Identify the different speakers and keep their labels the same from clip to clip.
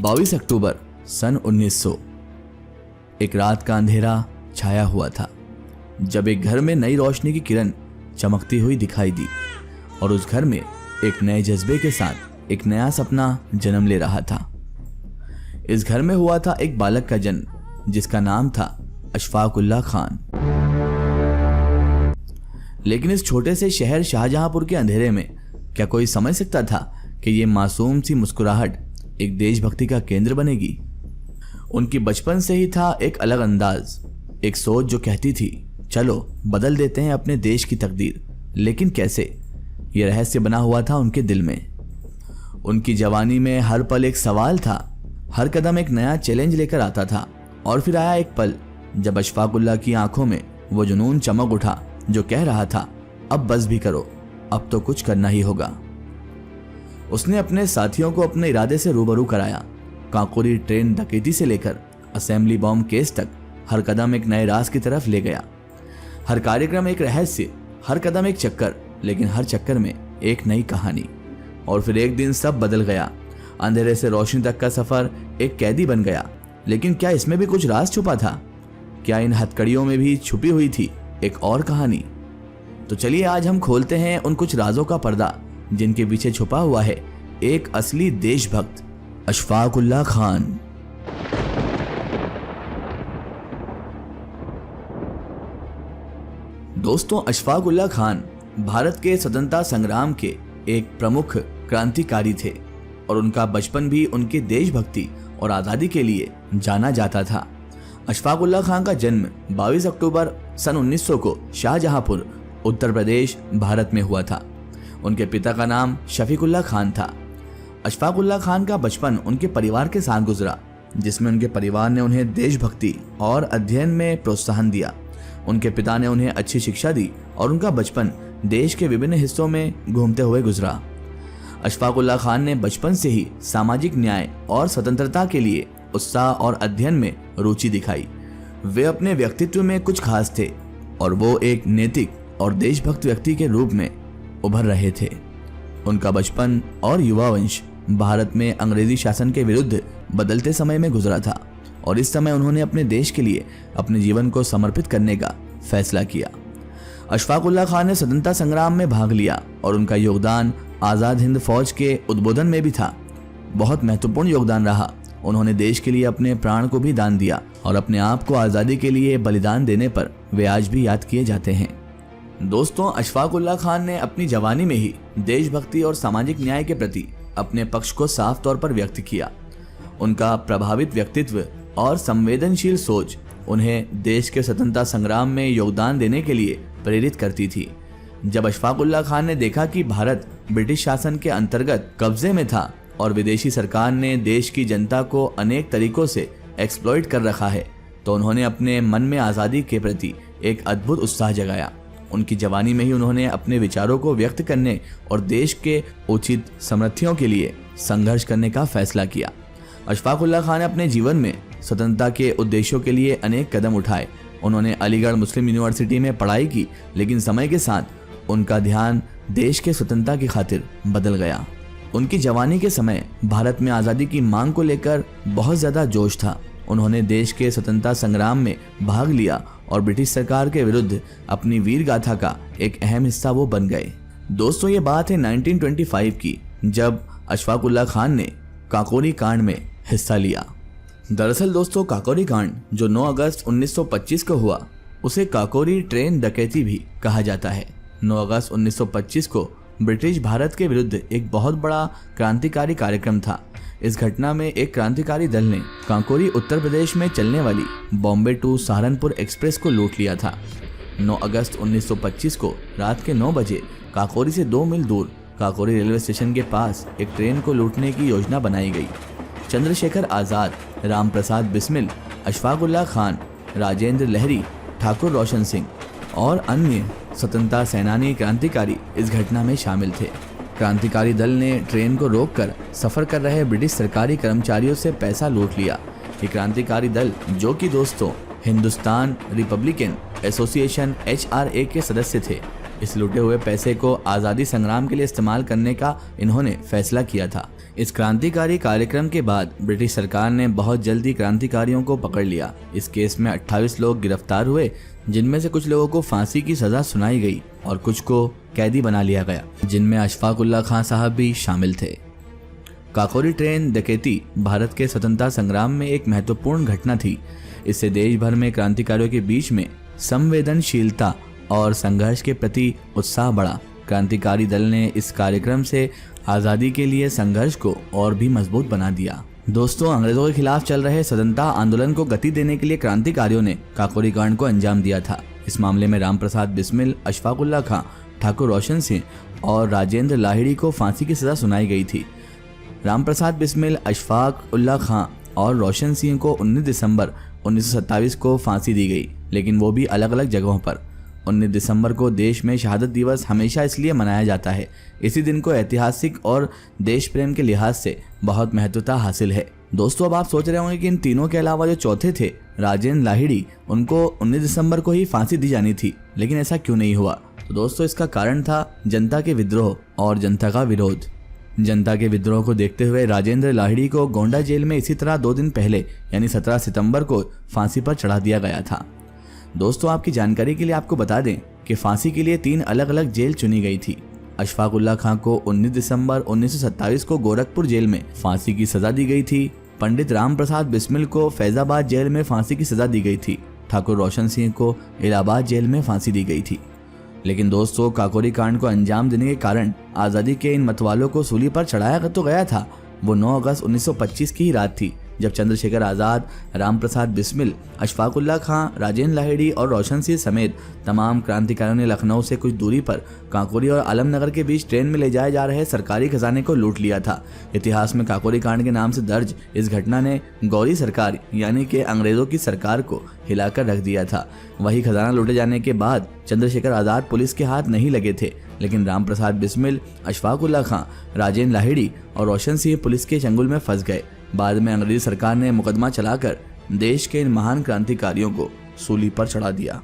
Speaker 1: 22 अक्टूबर सन 1900। एक रात का अंधेरा छाया हुआ था जब एक घर में नई रोशनी की किरण चमकती हुई दिखाई दी और उस घर में एक नए जज्बे के साथ एक नया सपना जन्म ले रहा था। इस घर में हुआ था एक बालक का जन्म जिसका नाम था अशफाक उल्लाह खान। लेकिन इस छोटे से शहर शाहजहांपुर के अंधेरे में क्या कोई समझ सकता था कि ये मासूम सी मुस्कुराहट एक देशभक्ति का केंद्र बनेगी। उनकी बचपन से ही था एक अलग अंदाज, एक सोच जो कहती थी चलो बदल देते हैं अपने देश की तकदीर। लेकिन कैसे, यह रहस्य बना हुआ था उनके दिल में। उनकी जवानी में हर पल एक सवाल था, हर कदम एक नया चैलेंज लेकर आता था। और फिर आया एक पल जब अशफाक उल्लाह की आंखों में वो जुनून चमक उठा जो कह रहा था अब बस भी करो, अब तो कुछ करना ही होगा। उसने अपने साथियों को अपने इरादे से रूबरू कराया। काकोरी ट्रेन डकैती से लेकर असेंबली बॉम्ब केस तक हर कदम एक नए राज की तरफ ले गया। हर कार्यक्रम एक रहस्य, हर कदम एक चक्कर, लेकिन हर चक्कर में एक नई कहानी। और फिर एक दिन सब बदल गया। अंधेरे से रोशनी तक का सफर एक कैदी बन गया। लेकिन क्या इसमें भी कुछ राज छुपा था? क्या इन हथकड़ियों में भी छुपी हुई थी एक और कहानी? तो चलिए आज हम खोलते हैं उन कुछ राजों का पर्दा जिनके पीछे छुपा हुआ है एक असली देशभक्त, अशफाक उल्लाह खान। दोस्तों, अशफाक उल्लाह खान भारत के स्वतंत्रता संग्राम के एक प्रमुख क्रांतिकारी थे और उनका बचपन भी उनके देशभक्ति और आज़ादी के लिए जाना जाता था। अशफाक उल्लाह खान का जन्म 22 अक्टूबर सन 1900 को शाहजहांपुर, उत्तर प्रदेश, भारत में हुआ था। उनके पिता का नाम शफीक उल्लाह खान था। अशफाक उल्लाह खान का बचपन उनके परिवार के साथ गुजरा, जिसमें उनके परिवार ने उन्हें देशभक्ति और अध्ययन में प्रोत्साहन दिया। उनके पिता ने उन्हें अच्छी शिक्षा दी और उनका बचपन देश के विभिन्न हिस्सों में घूमते हुए गुजरा। अशफाक उल्लाह खान ने बचपन से ही सामाजिक न्याय और स्वतंत्रता के लिए उत्साह और अध्ययन में रुचि दिखाई। वे अपने व्यक्तित्व में कुछ खास थे और वो एक नैतिक और देशभक्त व्यक्ति के रूप में उभर रहे थे। उनका बचपन और युवा वंश भारत में अंग्रेजी शासन के विरुद्ध बदलते समय में गुजरा था और इस समय उन्होंने अपने देश के लिए अपने जीवन को समर्पित करने का फैसला किया। अशफाक उल्लाह खान ने स्वतंत्रता संग्राम में भाग लिया और उनका योगदान आज़ाद हिंद फौज के उद्बोधन में भी था। बहुत महत्वपूर्ण योगदान रहा। उन्होंने देश के लिए अपने प्राण को भी दान दिया और अपने आप को आज़ादी के लिए बलिदान देने पर वे आज भी याद किए जाते हैं। दोस्तों, अशफाक उल्लाह खान ने अपनी जवानी में ही देशभक्ति और सामाजिक न्याय के प्रति अपने पक्ष को साफ तौर पर व्यक्त किया। उनका प्रभावित व्यक्तित्व और संवेदनशील सोच उन्हें देश के स्वतंत्रता संग्राम में योगदान देने के लिए प्रेरित करती थी। जब अशफाक उल्लाह खान ने देखा कि भारत ब्रिटिश शासन के अंतर्गत कब्जे में था और विदेशी सरकार ने देश की जनता को अनेक तरीकों से एक्सप्लॉइट कर रखा है, तो उन्होंने अपने मन में आज़ादी के प्रति एक अद्भुत उत्साह जगाया। उनकी जवानी में ही उन्होंने अपने विचारों को व्यक्त करने और देश के उचित समृद्धियों के लिए संघर्ष करने का फैसला किया। अशफाक उल्लाह खान ने अपने जीवन में स्वतंत्रता के उद्देश्यों के लिए अनेक कदम उठाए। उन्होंने अलीगढ़ मुस्लिम यूनिवर्सिटी में पढ़ाई की, लेकिन समय के साथ उनका ध्यान देश के स्वतंत्रता की खातिर बदल गया। उनकी जवानी के समय भारत में आज़ादी की मांग को लेकर बहुत ज़्यादा जोश था। उन्होंने देश के स्वतंत्रता संग्राम में भाग लिया और ब्रिटिश सरकार के विरुद्ध अपनी वीर गाथा का एक अहम हिस्सा वो बन गए। दोस्तों, ये बात है 1925 की, जब अशफाक उल्लाह खान ने काकोरी कांड में हिस्सा लिया। दरअसल दोस्तों, काकोरी कांड जो 9 अगस्त 1925 को हुआ, उसे काकोरी ट्रेन डकैती भी कहा जाता है। 9 अगस्त 1925 को ब्रिटिश भारत के विरुद्ध एक बहुत बड़ा क्रांतिकारी कार्यक्रम था। इस घटना में एक क्रांतिकारी दल ने काकोरी, उत्तर प्रदेश में चलने वाली बॉम्बे टू सहारनपुर एक्सप्रेस को लूट लिया था। 9 अगस्त 1925 को रात के 9 बजे काकोरी से 2 मील दूर काकोरी रेलवे स्टेशन के पास एक ट्रेन को लूटने की योजना बनाई गई। चंद्रशेखर आज़ाद, राम प्रसाद बिस्मिल, अशफाक उल्लाह खान, राजेंद्र लहरी, ठाकुर रोशन सिंह और अन्य स्वतंत्रता सेनानी क्रांतिकारी इस घटना में शामिल थे। क्रांतिकारी दल ने ट्रेन को रोककर सफर कर रहे ब्रिटिश सरकारी कर्मचारियों से पैसा लूट लिया। ये क्रांतिकारी दल, जो कि दोस्तों हिंदुस्तान रिपब्लिकन एसोसिएशन HRA के सदस्य थे, इस लूटे हुए पैसे को आज़ादी संग्राम के लिए इस्तेमाल करने का इन्होंने फैसला किया था। इस क्रांतिकारी कार्यक्रम के बाद ब्रिटिश सरकार ने बहुत जल्दी क्रांतिकारियों को पकड़ लिया। इस केस में 28 लोग गिरफ्तार हुए, जिनमें से कुछ लोगों को फांसी की सजा सुनाई गई और कुछ को कैदी बना लिया गया, जिनमें अशफाक उल्लाह खां साहब भी शामिल थे। काकोरी ट्रेन डकैती भारत के स्वतंत्रता संग्राम में एक महत्वपूर्ण घटना थी। इससे देश भर में क्रांतिकारियों के बीच में संवेदनशीलता और संघर्ष के प्रति उत्साह बढ़ा। क्रांतिकारी दल ने इस कार्यक्रम से आज़ादी के लिए संघर्ष को और भी मजबूत बना दिया। दोस्तों, अंग्रेजों के खिलाफ चल रहे स्वतंत्रता आंदोलन को गति देने के लिए क्रांतिकारियों ने काकोरी कांड को अंजाम दिया था। इस मामले में राम प्रसाद बिस्मिल, अशफाक उल्लाह खां, ठाकुर रोशन सिंह और राजेंद्र लाहिड़ी को फांसी की सजा सुनाई गई थी। राम प्रसाद बिस्मिल, अशफाक उल्लाह खां और रोशन सिंह को 19 दिसंबर 1927 को फांसी दी गई, लेकिन वो भी अलग अलग जगहों पर। 19 दिसंबर को देश में शहादत दिवस हमेशा इसलिए मनाया जाता है। इसी दिन को ऐतिहासिक और देश प्रेम के लिहाज से बहुत महत्वता हासिल है। दोस्तों, अब आप सोच रहे होंगे कि इन तीनों के अलावा जो चौथे थे राजेंद्र लाहिड़ी, उनको 19 दिसंबर को ही फांसी दी जानी थी, लेकिन ऐसा क्यों नहीं हुआ? तो दोस्तों, इसका कारण था जनता के विद्रोह और जनता का विरोध। जनता के विद्रोह को देखते हुए राजेंद्र लाहिड़ी को गोंडा जेल में इसी तरह 2 दिन पहले यानी 17 सितंबर को फांसी पर चढ़ा दिया गया था। दोस्तों, आपकी जानकारी के लिए आपको बता दें कि फांसी के लिए 3 अलग अलग जेल चुनी गई थी। अशफाक उल्लाह खां को 19 दिसंबर 1927 को गोरखपुर जेल में फांसी की सजा दी गई थी। पंडित राम प्रसाद बिस्मिल को फैजाबाद जेल में फांसी की सजा दी गई थी। ठाकुर रोशन सिंह को इलाहाबाद जेल में फांसी दी गई थी। लेकिन दोस्तों, काकोरी कांड को अंजाम देने के कारण आज़ादी के इन मतवालों को सूली पर चढ़ाया तो गया था। वो 9 अगस्त 1925 की ही रात थी जब चंद्रशेखर आज़ाद, राम प्रसाद बिस्मिल, अशफाक उल्लाह खां, राजेंद्र लाहिड़ी और रोशन सिंह समेत तमाम क्रांतिकारियों ने लखनऊ से कुछ दूरी पर काकोरी और आलमनगर के बीच ट्रेन में ले जाए जा रहे सरकारी खजाने को लूट लिया था। इतिहास में काकोरी कांड के नाम से दर्ज इस घटना ने गौरी सरकार यानी कि अंग्रेजों की सरकार को हिलाकर रख दिया था। वही खजाना लूटे जाने के बाद चंद्रशेखर आज़ाद पुलिस के हाथ नहीं लगे थे, लेकिन राम प्रसाद बिस्मिल, अशफाक उल्लाह खां, राजेंद्र लाहिड़ी और रोशन सिंह पुलिस के चंगुल में फंस गए। बाद में अंग्रेजी सरकार ने मुकदमा चलाकर देश के इन महान क्रांतिकारियों को सूली पर चढ़ा दिया।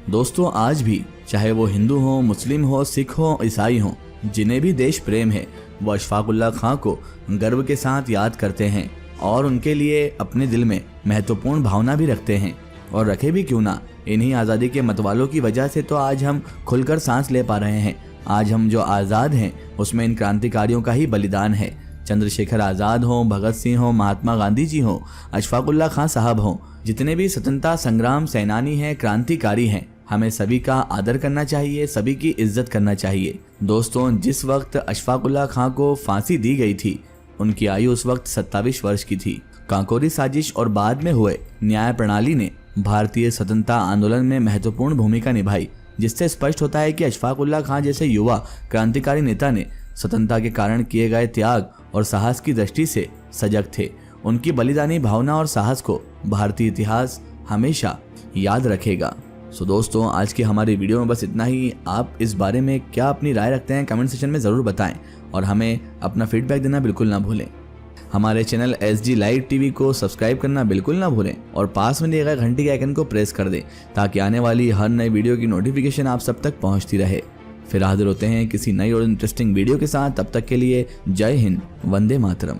Speaker 1: दोस्तों, आज भी चाहे वो हिंदू हो, मुस्लिम हो, सिख हो, ईसाई हो, जिन्हें भी देश प्रेम है, वो अशफाक उल्लाह खां को गर्व के साथ याद करते हैं और उनके लिए अपने दिल में महत्वपूर्ण भावना भी रखते हैं। और रखे भी क्यों ना, इन्हीं आज़ादी के मतवालों की वजह से तो आज हम खुलकर सांस ले पा रहे हैं। आज हम जो आज़ाद हैं उसमें इन क्रांतिकारियों का ही बलिदान है। चंद्रशेखर आज़ाद हो, भगत सिंह हो, महात्मा गांधी जी हो, अशफाक उल्लाह खां साहब हो, जितने भी स्वतंत्रता संग्राम सेनानी हैं, क्रांतिकारी हैं, हमें सभी का आदर करना चाहिए, सभी की इज्जत करना चाहिए। दोस्तों, जिस वक्त अशफाक उल्लाह खां को फांसी दी गई थी, उनकी आयु उस वक्त 27 वर्ष की थी। काकोरी साजिश और बाद में हुए न्याय प्रणाली ने भारतीय स्वतंत्रता आंदोलन में महत्वपूर्ण भूमिका निभाई, जिससे स्पष्ट होता है कि अशफाक उल्लाह खां जैसे युवा क्रांतिकारी नेता ने स्वतंत्रता के कारण किए गए त्याग और साहस की दृष्टि से सजग थे। उनकी बलिदानी भावना और साहस को भारतीय इतिहास हमेशा याद रखेगा। सो दोस्तों, आज की हमारी वीडियो में बस इतना ही। आप इस बारे में क्या अपनी राय रखते हैं कमेंट सेक्शन में ज़रूर बताएं और हमें अपना फीडबैक देना बिल्कुल ना भूलें। हमारे चैनल SG लाइव टीवी को सब्सक्राइब करना बिल्कुल ना भूलें और पास में दिए गए घंटी के आइकन को प्रेस कर दें ताकि आने वाली हर नई वीडियो की नोटिफिकेशन आप सब तक पहुंचती रहे। फिर हाजिर होते हैं किसी नई और इंटरेस्टिंग वीडियो के साथ। तब तक के लिए जय हिंद, वंदे मातरम।